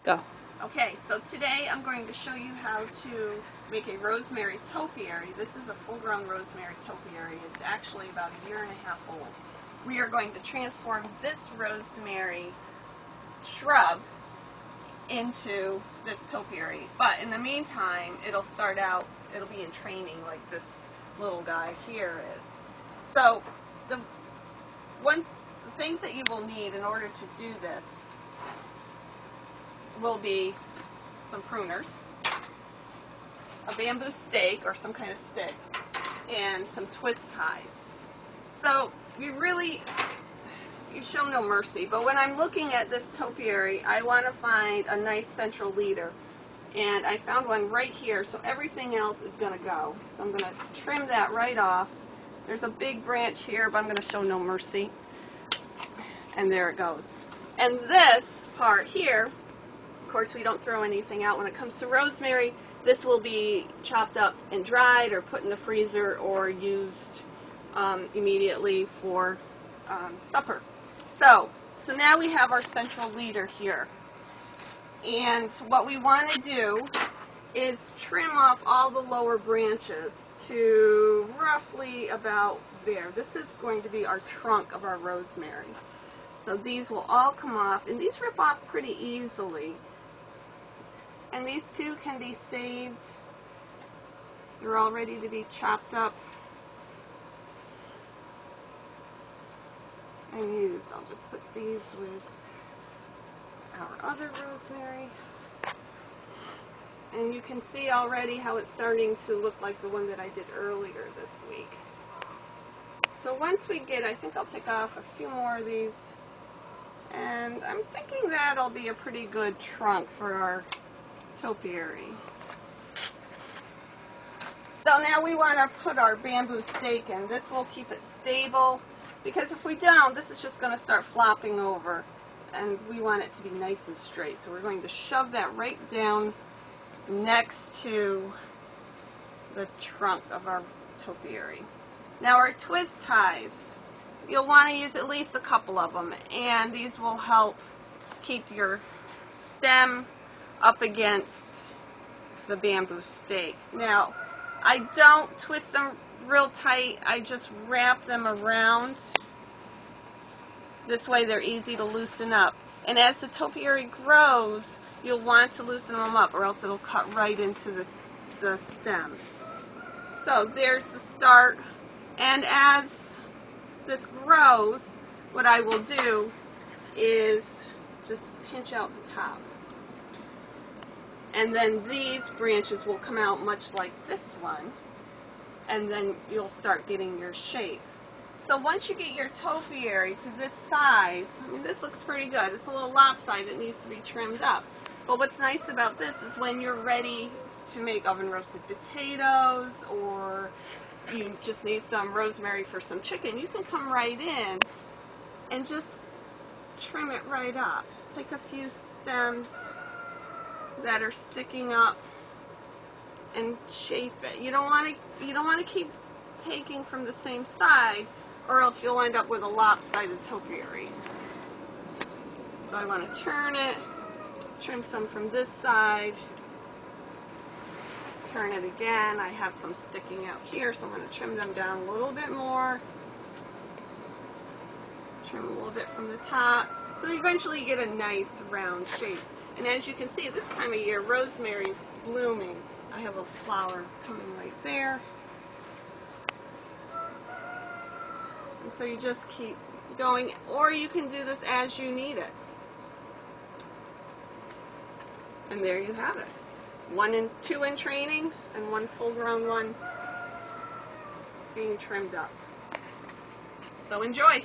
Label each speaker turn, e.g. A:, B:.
A: Go.
B: Okay, so today I'm going to show you how to make a rosemary topiary. This is a full-grown rosemary topiary. It's actually about a year and a half old. We are going to transform this rosemary shrub into this topiary. But in the meantime, it'll be in training like this little guy here is. So the things that you will need in order to do this will be some pruners, a bamboo stake or some kind of stick, and some twist ties. So you show no mercy, but when I'm looking at this topiary, I want to find a nice central leader, and I found one right here, so everything else is going to go. So I'm going to trim that right off. There's a big branch here, but I'm going to show no mercy, and there it goes. And this part here, of course, we don't throw anything out when it comes to rosemary. This will be chopped up and dried or put in the freezer or used immediately for supper. So now we have our central leader here. And what we want to do is trim off all the lower branches to roughly about there. This is going to be our trunk of our rosemary. So these will all come off, and these rip off pretty easily. And these two can be saved. They're all ready to be chopped up and used. I'll just put these with our other rosemary. And you can see already how it's starting to look like the one that I did earlier this week. So once we get, I think I'll take off a few more of these. And I'm thinking that'll be a pretty good trunk for our topiary. So now we want to put our bamboo stake in. This will keep it stable, because if we don't, this is just going to start flopping over, and we want it to be nice and straight. So we're going to shove that right down next to the trunk of our topiary. Now our twist ties, you'll want to use at least a couple of them, and these will help keep your stem up against the bamboo stake. Now, I don't twist them real tight, I just wrap them around. This way they're easy to loosen up. And as the topiary grows, you'll want to loosen them up, or else it'll cut right into the stem. So there's the start, and as this grows, what I will do is just pinch out the top. And then these branches will come out much like this one, and then you'll start getting your shape. So once you get your topiary to this size, I mean, this looks pretty good. It's a little lopsided, it needs to be trimmed up. But what's nice about this is when you're ready to make oven roasted potatoes, or you just need some rosemary for some chicken, you can come right in and just trim it right up. Take a few stems that are sticking up and shape it. You don't want to keep taking from the same side, or else you'll end up with a lopsided topiary. So I want to turn it, trim some from this side, turn it again. I have some sticking out here, so I'm going to trim them down a little bit more. Trim a little bit from the top. So eventually you get a nice round shape. And as you can see, this time of year, rosemary's blooming. I have a flower coming right there. And so you just keep going, or you can do this as you need it. And there you have it. 2 in training, and 1 full-grown one being trimmed up. So enjoy!